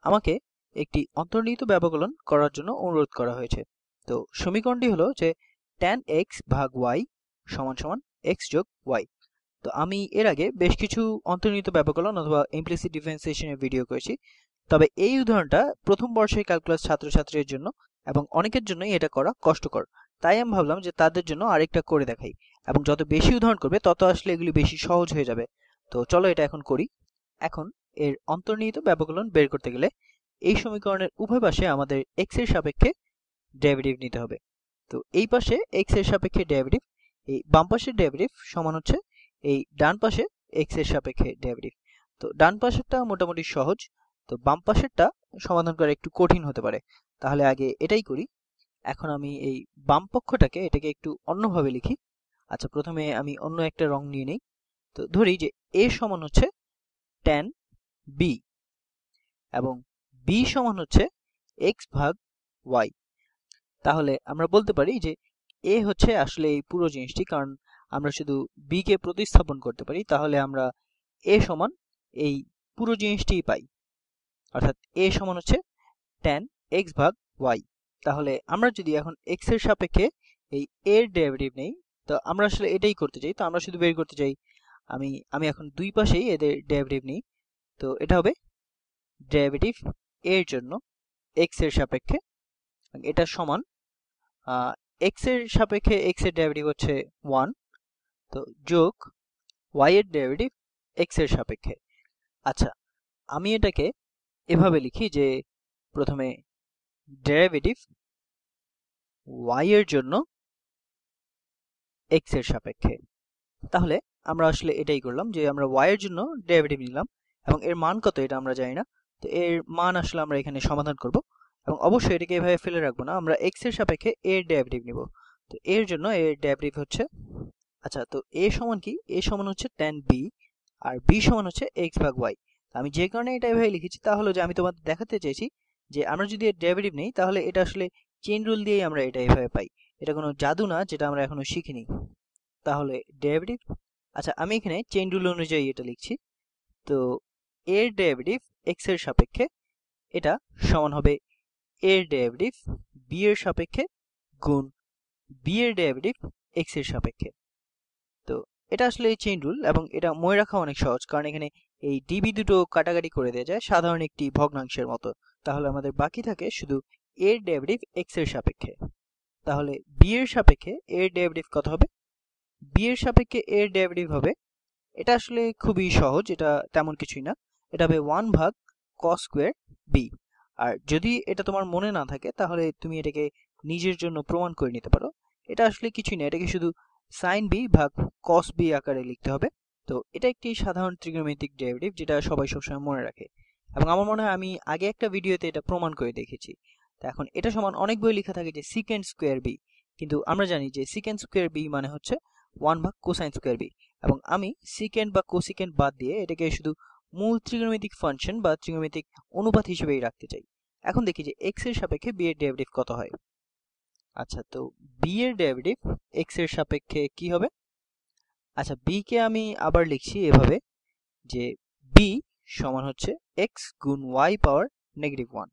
আমাকে একটি অন্তর্নিহিত ব্যবকলন করার জন্য অনুরোধ করা হয়েছে। তো সমীকরণটি হলো যে tan x ভাগ y সমান সমান x যোগ y। তো আমি এর আগে বেশ কিছু অন্তর্নিহিত ব্যবকলন অথবা ইমপ্লিসিট ডিফারেন্সিয়েশনের ভিডিও করেছি, তবে এই উদাহরণটা প্রথম বর্ষের ক্যালকুলাস ছাত্রছাত্রীদের জন্য এবং অনেকের জন্যই এটা করা কষ্টকর। তাই আমি ভাবলাম যে তাদের জন্য আরেকটা করে দেখাই, এবং যত বেশি উদাহরণ করবে তত আসলে এগুলি বেশি সহজ হয়ে যাবে। তো চলো এটা এখন করি। এখন এর অন্তর্নিহিত ব্যবকলন বের করতে গেলে এই সমীকরণের উভয় পাশে আমাদের x এর সাপেক্ষে ডেরিভেটিভ নিতে হবে। তো এই পাশে x এর সাপেক্ষে ডেরিভেটিভ, এই বাম পাশের ডেরিভেটিভ সমান হচ্ছে এই ডান পাশে x এর সাপেক্ষে ডেরিভেটিভ। তো ডান পাশেরটা মোটামুটি সহজ, তো বাম পাশেরটা সমাধান করা একটু কঠিন হতে পারে। তাহলে আগে এটাই করি। এখন আমি এই বাম পক্ষটাকে এটাকে একটু অন্যভাবে লিখি। আচ্ছা, প্রথমে আমি অন্য একটা রং নিয়ে নেই। তো ধরি যে a সমান হচ্ছে tan b এবং b সমান হচ্ছে x ভাগ y। তাহলে আমরা বলতে পারি যে a হচ্ছে আসলে এই পুরো জিনিসটি, কারণ আমরা শুধু b কে প্রতিস্থাপন করতে পারি, তাহলে আমরা a সমান এই পুরো জিনিসটিই পাই, অর্থাৎ a সমান হচ্ছে tan x ভাগ y। তাহলে আমরা যদি এখন x এর সাপেক্ষে এই a এর ডেরিভেটিভ নেই, তো আমরা আসলে এটাই করতে চাই, তো আমরা শুধু বের করতে চাই। আমি এখন দুই পাশেই এদের ডেরিভেটিভ নিই। তো এটা হবে ডেরিভেটিভ a এর জন্য x এর সাপেক্ষে, এটা সমান x এর সাপেক্ষে x এর ডেরিভেটিভ হচ্ছে 1, তো যোগ y এর ডেরিভেটিভ x এর সাপেক্ষে। আচ্ছা, আমি এটাকে এভাবে লিখি যে প্রথমে ডেরিভেটিভ y এর জন্য x এর সাপেক্ষে। তাহলে আমরা আসলে এটাই করলাম যে আমরা y এর জন্য ডেরিভেটিভ নিলাম এবং এর মান কত এটা আমরা জানি না, তো এর মান আসলে আমরা এখানে সমাধান করব। এবং অবশ্যই এটাকে এভাবে ফেলে রাখবো না, আমরা x এর সাপেক্ষে a এর ডেরিভেটিভ নিব। তো এর জন্য এর ডেরিভেটিভ হচ্ছে, আচ্ছা, তো a সমান কি, a সমান হচ্ছে tan b আর b সমান হচ্ছে x ভাগ y। আমি যে কারণে এটা এভাবে লিখেছি তা হলো যে আমি তোমাদের দেখাতে চাইছি যে আমরা যদি এর ডেরিভেটিভ নেই তাহলে এটা আসলে চেইন রুল দিয়েই আমরা এটা এভাবে পাই। এটা কোনো জাদু না যেটা আমরা এখনো শিখিনি। তাহলে ডেরিভেটিভ, আচ্ছা আমি এখানে চেইন রুল অনুযায়ী এটা লিখছি। তো এর ডেরিভেটিভ x এর সাপেক্ষে এটা সমান হবে এর ডেরিভেটিভ b এর সাপেক্ষে গুণ b এর ডেরিভেটিভ x এর সাপেক্ষে। তো এটা আসলে এই চেইন রুল এবং এটা মনে রাখা অনেক সহজ, কারণ এখানে এই ডিবি দুটো কাটাকাটি করে দেওয়া যায় সাধারণ একটি ভগ্নাংশের মতো। তাহলে আমাদের বাকি থাকে শুধু এর ডেরিভেটিভ x এর সাপেক্ষে। তাহলে b এর সাপেক্ষে এর ডেরিভেটিভ কত হবে? b এর সাপেক্ষে এর ডেরিভেটিভ হবে, এটা আসলে খুবই সহজ, এটা তেমন কিছুই না, এটা হবে 1 ভাগ cos স্কয়ার b। আর যদি এটা তোমার মনে না থাকে তাহলে তুমি এটাকে নিজের জন্য প্রমাণ করে নিতে পারো। এটা আসলে কিছুই না, এটাকে শুধু sin b ভাগ cos b আকারে লিখতে হবে। তো এটা একটি সাধারণ ত্রিকোণমিতিক ডেরিভেটিভ যেটা সবাই সবসময় মনে রাখে, এবং আমার মনে হয় আমি আগে একটা ভিডিওতে এটা প্রমাণ করে দেখেছি। তো এখন এটা সমান অনেক বই লেখা থাকে যে secant স্কয়ার b, কিন্তু আমরা জানি যে secant স্কয়ার b মানে হচ্ছে 1 ভাগ কোসাইন স্কয়ার b, এবং আমি সিকেন্ট বা কোসিকেন্ট বাদ দিয়ে এটাকে শুধু মূল ত্রিকোণমিতিক ফাংশন বা ত্রিকোণমিতিক অনুপাত হিসেবেই রাখতে চাই। এখন দেখি যে x এর সাপেক্ষে b এর ডেরিভেটিভ কত হয়। আচ্ছা, তো b এর ডেরিভেটিভ x এর সাপেক্ষে কি হবে? আচ্ছা, b কে আমি আবার লিখছি এভাবে যে b সমান হচ্ছে x গুণ y পাওয়ার -1।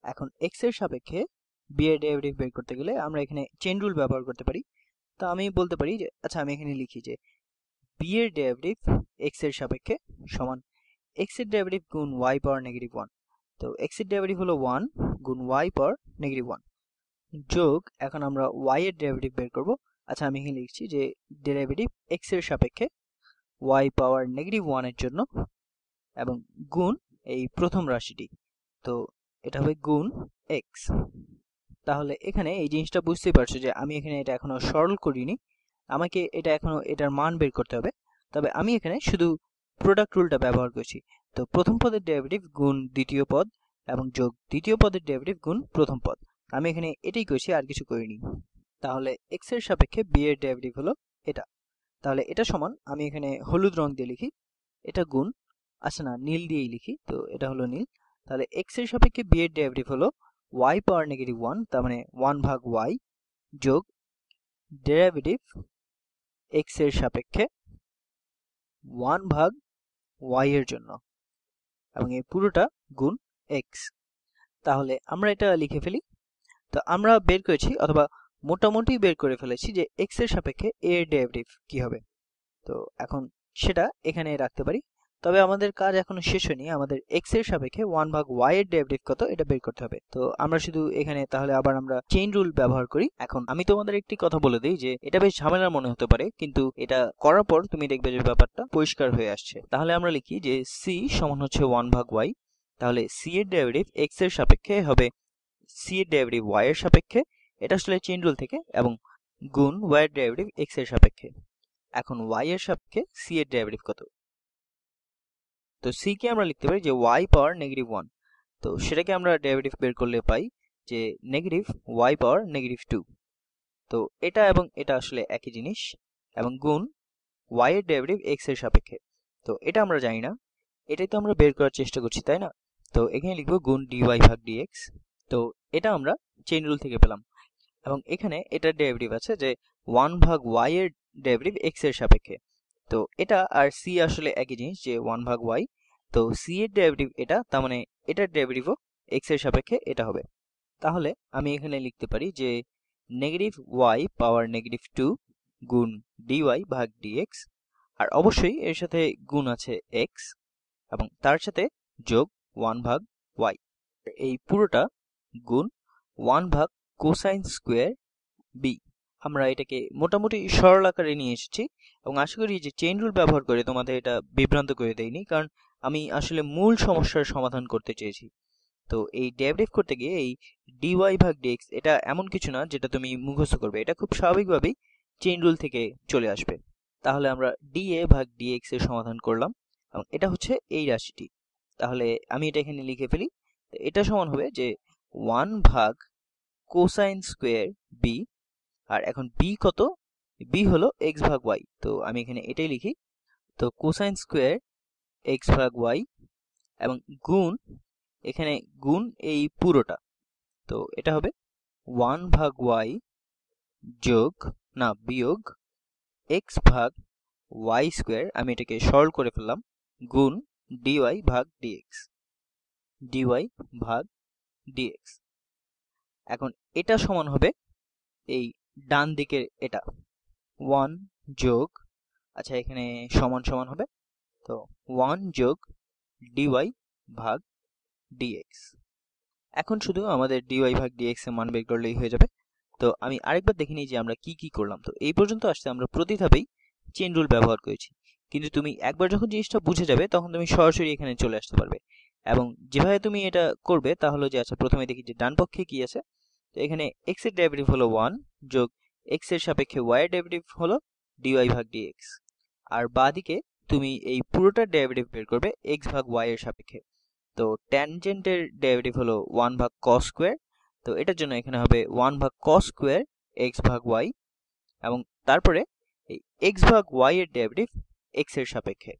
এখন x এর সাপেক্ষে b এর ডেরিভেটিভ বের করতে গেলে আমরা এখানে চেইন রুল ব্যবহার করতে পারি। তো আমি বলতে পারি যে, আচ্ছা আমি এখানে লিখি যে b এর ডেরিভেটিভ x এর সাপেক্ষে সমান x এর ডেরিভেটিভ গুণ y পাওয়ার -1। তো x এর ডেরিভেটিভ হলো 1 গুণ y পাওয়ার -1 যোগ, এখন আমরা y এর ডেরিভেটিভ বের করব। আচ্ছা আমি এখানে লিখছি যে ডেরিভেটিভ x এর সাপেক্ষে y পাওয়ার -1 এর জন্য এবং গুণ এই প্রথম রাশিটি, তো এটা হবে গুণ x। তাহলে এখানে এই জিনিসটা বুঝতেই পারছো যে আমি এখানে এটা এখনো সরল করিনি, আমাকে এটা এখনো এটার মান বের করতে হবে। তবে আমি এখানে শুধু প্রোডাক্ট রুলটা ব্যবহার করছি। তো প্রথম পদের ডেরিভেটিভ গুণ দ্বিতীয় পদ এবং যোগ দ্বিতীয় পদের ডেরিভেটিভ গুণ প্রথম পদ, আমি এখানে এটাই করছি, আর কিছু করিনি। তাহলে x এর সাপেক্ষে b এর ডেরিভেটিভ হলো এটা। তাহলে এটা সমান, আমি এখানে হলুদ রং দিয়ে লিখি, এটা গুণ, আচ্ছা না নীল দিয়েই লিখি, তো এটা হলো নীল। তাহলে x এর সাপেক্ষে b এর ডেরিভেটিভ হলো y পাওয়ার -1, তার মানে 1 ভাগ y যোগ ডেরিভেটিভ x এর সাপেক্ষে 1 ভাগ y এর জন্য, এবং এই পুরোটা গুণ এক্স। তাহলে আমরা এটা লিখে ফেলি। তো আমরা বের করেছি অথবা মোটামুটি বের করে ফেলেছি যে এক্স এর সাপেক্ষে এ এর ডেরিভেটিভ কি হবে। তো এখন সেটা এখানে রাখতে পারি। তবে আমাদের কাজ এখনো শেষ হয়নি, আমাদের x এর সাপেক্ষে 1/y এর ডেরিভেটিভ কত এটা বের করতে হবে। তো আমরা শুধু এখানে তাহলে আবার আমরা চেইন রুল ব্যবহার করি। এখন আমি তোমাদের একটি কথা বলে দিই যে এটা বেশ ঝামেলার মনে হতে পারে, কিন্তু এটা করার পর তুমি দেখবে যে ব্যাপারটা পরিষ্কার হয়ে আসছে। তাহলে আমরা লিখি যে c সমান হচ্ছে 1/y। তাহলে c এর ডেরিভেটিভ x এর সাপেক্ষে হবে c এর ডেরিভেটিভ y এর সাপেক্ষে, এটা আসলে চেইন রুল থেকে, এবং গুণ y এর ডেরিভেটিভ x এর সাপেক্ষে। এখন y এর সাপেক্ষে c এর ডেরিভেটিভ কত? তো c কে আমরা লিখতে পারি যে y পাওয়ার -1। তো সেটাকে আমরা ডেরিভেটিভ বের করলে পাই যে y পাওয়ার -2। তো এটা এবং এটা আসলে একই জিনিস, এবং গুণ y এর ডেরিভেটিভ x এর সাপেক্ষে। তো এটা আমরা জানি না, এটাই তো আমরা বের করার চেষ্টা করছি, তাই না? তো এখানে লিখবো গুণ dy ভাগ dx। তো এটা আমরা চেইন রুল থেকে পেলাম, এবং এখানে এটার ডেরিভেটিভ আছে যে 1/y এর ডেরিভেটিভ x এর সাপেক্ষে। তো এটা আর c আসলে একই জিনিস, যে 1/y। তো c এর ডেরিভেটিভ এটা, তার মানে এটার ডেরিভেটিভও x এর সাপেক্ষে এটা হবে। তাহলে আমি এখানে লিখতে পারি যে y পাওয়ার -2 গুণ dy ভাগ dx, আর অবশ্যই এর সাথে গুণ আছে x, এবং তার সাথে যোগ 1/y। এই পুরোটা গুণ 1 ভাগ কোসাইন স্কোয়ার b। আমরা এটাকে মোটামুটি সরল আকারে নিয়ে এসেছি, এবং আশা করি যে চেইন রুল ব্যবহার করে তোমাদের এটা বিভ্রান্ত করে দেয়নি, কারণ আমি আসলে মূল সমস্যার সমাধান করতে চেয়েছি। তো এই ডেরিভেটিভ করতে গিয়ে এই dy ভাগ dx এটা এমন কিছু না যেটা তুমি মুখস্থ করবে, এটা খুব স্বাভাবিকভাবেই চেইন রুল থেকে চলে আসবে। তাহলে আমরা dA ভাগ dx এর সমাধান করলাম, এবং এটা হচ্ছে এই রাশিটি। তাহলে আমি এটা এখানে লিখে ফেলি। এটা সমান হবে যে 1 ভাগ কোসাইন স্কোয়ার b। আর এখন b কত? b হলো x ভাগ y। তো আমি এখানে এটাই লিখি। তো কোসাইন স্কোয়ার x ভাগ y, এবং গুণ এখানে গুণ এই পুরোটা। তো এটা হবে 1 ভাগ y যোগ না বিয়োগ x ভাগ y স্কোয়ার, আমি এটাকে সরল করে ফেললাম, গুণ dy ভাগ dx। dy ভাগ dx। এখন এটা সমান হবে এই ডান দিকের এটা 1 যোগ, আচ্ছা এখানে সমান সমান হবে, তো 1 যোগ dy ভাগ dx। এখন শুধু আমাদের dy ভাগ dx এর মান বের করলেই হয়ে যাবে। তো আমি আরেকবার দেখে নিই যে আমরা কি কি করলাম। তো এই পর্যন্ত আসতে আমরা প্রতি ধাপেই চেইন রুল ব্যবহার করেছি, কিন্তু তুমি একবার যখন জিনিসটা বুঝে যাবে তখন তুমি সরাসরি এখানে চলে আসতে পারবে। এবং যেভাবে তুমি এটা করবে তা হলো যে, আচ্ছা প্রথমে দেখি যে ডান পক্ষে কি আছে। তো এখানে x এর ডেরিভেটিভ হলো 1 যোগ x এর সাপেক্ষে y এর ডেরিভেটিভ হলো dy ভাগ dx, আর বাঁদিকে তুমি এই পুরোটার ডেরিভেটিভ বের করবে x ভাগ y এর সাপেক্ষে। তো ট্যানজেন্টের ডেরিভেটিভ হলো 1 ভাগ cos স্কয়ার। তো এটার জন্য এখানে হবে 1 ভাগ cos স্কয়ার x ভাগ y, এবং তারপরে এই x ভাগ y এর ডেরিভেটিভ x এর সাপেক্ষে।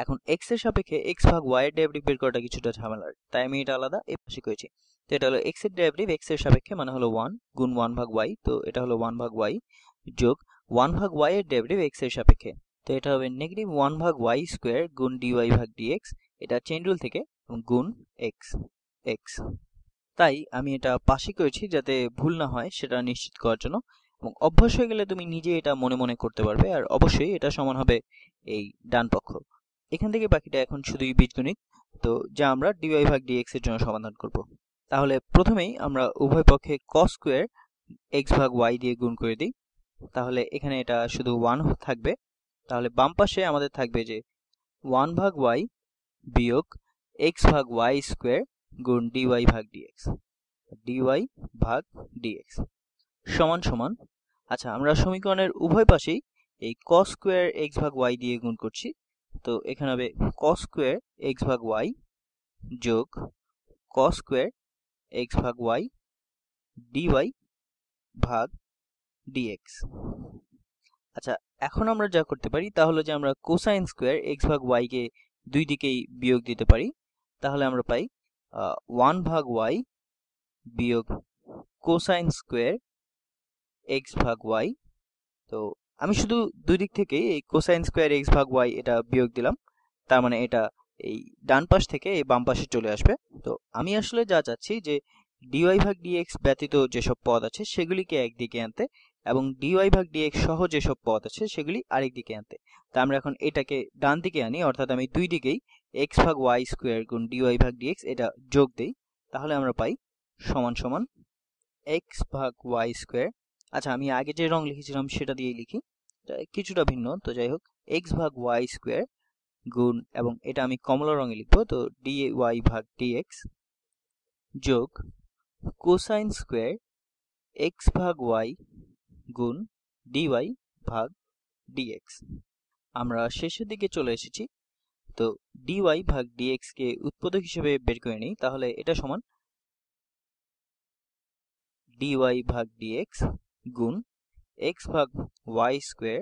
এখন x এর সাপেক্ষে x ভাগ y এর ডেরিভেটিভ বের করাটা কিছুটা ঝামেলার, তাই আমি এটা আলাদা এই পাশে করেছি। তো এটা হলো x এর ডেরিভেটিভ x এর সাপেক্ষে, মানে হলো 1 গুণ 1 ভাগ y। তো এটা হলো 1 ভাগ y যোগ 1 ভাগ y এর ডেরিভেটিভ x এর সাপেক্ষে। তো এটা হবে -1 ভাগ y স্কয়ার গুণ dy ভাগ dx, এটা চেইন রুল থেকে, গুণ x। তাই আমি এটা পাশে করেছি যাতে ভুল না হয় সেটা নিশ্চিত করার জন্য, এবং অভ্যাস হয়ে গেলে তুমি নিজে এটা মনে মনে করতে পারবে, আর অবশ্যই এটা সমান হবে এই ডান পক্ষ। এখান থেকে বাকিটা এখন শুধুই বীজগণিত, তো যা আমরা dy ভাগ dx এর জন্য সমাধান করব। তাহলে প্রথমেই আমরা উভয় পক্ষে cos স্কয়ার x ভাগ y দিয়ে গুণ করে দিই। তাহলে এখানে এটা শুধু 1 থাকবে। তাহলে বাম পাশে আমাদের থাকবে যে 1 ভাগ y বিয়োগ x ভাগ y স্কয়ার গুণ dy ভাগ dx। dy ভাগ dx সমান সমান, আচ্ছা আমরা সমীকরণের উভয় পাশেই এই cos স্কয়ার x ভাগ y দিয়ে গুণ করছি। তো এখানে হবে cos স্কয়ার x ভাগ y যোগ cos স্কয়ার x ভাগ y dy ভাগ dx। আচ্ছা এখন আমরা যা করতে পারি তা হলো যে আমরা কোসাইন স্কয়ার x ভাগ y কে দুই দিকেই বিয়োগ দিতে পারি। তাহলে আমরা পাই 1 ভাগ y বিয়োগ কোসাইন স্কয়ার x ভাগ y। তো আমি শুধু দুই দিক থেকেই এই কোসাইন স্কয়ার x ভাগ y এটা বিয়োগ দিলাম, তার মানে এটা এই ডান পাশ থেকে এই বাম পাশে চলে আসবে। তো আমি আসলে যা চাচ্ছি যে ডিওয়াই ভাগ ডিএক্স ব্যতীত যেসব পদ আছে সেগুলিকে একদিকে আনতে এবং ডিওয়াই ভাগ ডিএক্স সহ যেসব পদ আছে সেগুলি আরেক দিকে আনতে। তা আমরা এখন এটাকে ডান দিকে আনি, অর্থাৎ আমি দুই দিকেই এক্স ভাগ ওয়াই স্কোয়ার গুণ ডিওয়াই ভাগ ডিএক্স এটা যোগ দেই, তাহলে আমরা পাই সমান সমান এক্স ভাগ ওয়াই স্কোয়ার। আচ্ছা, আমি আগে যে রং লিখেছিলাম সেটা দিয়েই লিখি, কিছুটা ভিন্ন, তো যাই হোক, এক্স ভাগ ওয়াই স্কোয়ার গুণ, এবং এটা আমি কমলা রঙে লিখবো, তো ডিওয়াই ভাগ ডিএক্স যোগ কোসাইন স্কোয়ার এক্স ভাগ ওয়াই গুণ ডিওয়াই ভাগ ডিএক্স। আমরা শেষের দিকে চলে এসেছি, তো ডিওয়াই ভাগ ডিএক্স কে উৎপাদক হিসেবে বের করে নিই, তাহলে এটা সমান ডিওয়াই ভাগ ডিএক্স গুণ এক্স ভাগ ওয়াই স্কোয়ার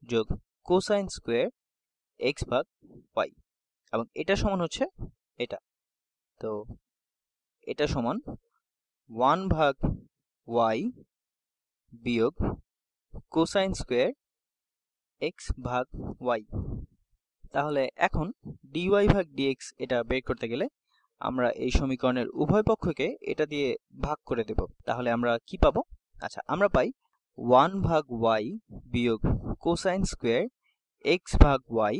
যোগ কোসাইন স্কোয়ার এক্স ভাগ ওয়াই, এবং এটা সমান হচ্ছে এটা। তো এটা সমান 1 ভাগ ওয়াই বিয়োগ কোসাইন স্কোয়ার এক্স ভাগ ওয়াই। তাহলে এখন ডিওয়াই ভাগ ডিএক্স এটা বের করতে গেলে আমরা এই সমীকরণের উভয় পক্ষকে এটা দিয়ে ভাগ করে দেব। তাহলে আমরা কি পাবো? আচ্ছা, আমরা পাই 1 ভাগ ওয়াই বিয়োগ কোসাইন স্কোয়ার এক্স ভাগ ওয়াই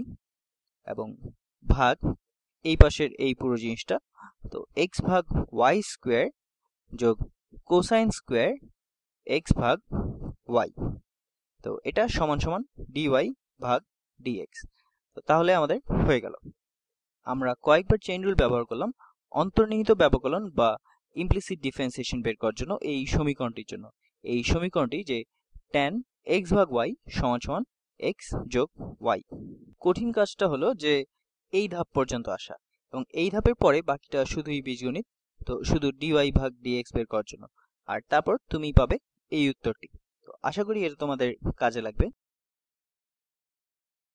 এবং ভাগ এই পাশের এই পুরো জিনিসটা, তো এক্স ভাগ ওয়াই স্কোয়ার যোগ কোসাইন স্কোয়ার এক্স ভাগ ওয়াই। তো এটা সমান সমান ডিওয়াই ভাগ ডিএক্স। তো তাহলে আমাদের হয়ে গেল। আমরা কয়েকবার চেইন রুল ব্যবহার করলাম অন্তর্নিহিত ব্যবকলন বা ইমপ্লিসিট ডিফারেন্সিয়েশন বের করার জন্য এই সমীকরণটির জন্য। এই সমীকরণটি যে tan x ভাগ y সমান সমান x যোগ y। কঠিন কাজটা হলো যে এই ধাপ পর্যন্ত আসা, এবং এই ধাপের পরে বাকিটা শুধুই বীজগণিত, তো শুধু dy ভাগ dx বের করার জন্য, আর তারপর তুমি পাবে এই উত্তরটি। তো আশা করি এটা তোমাদের কাজে লাগবে।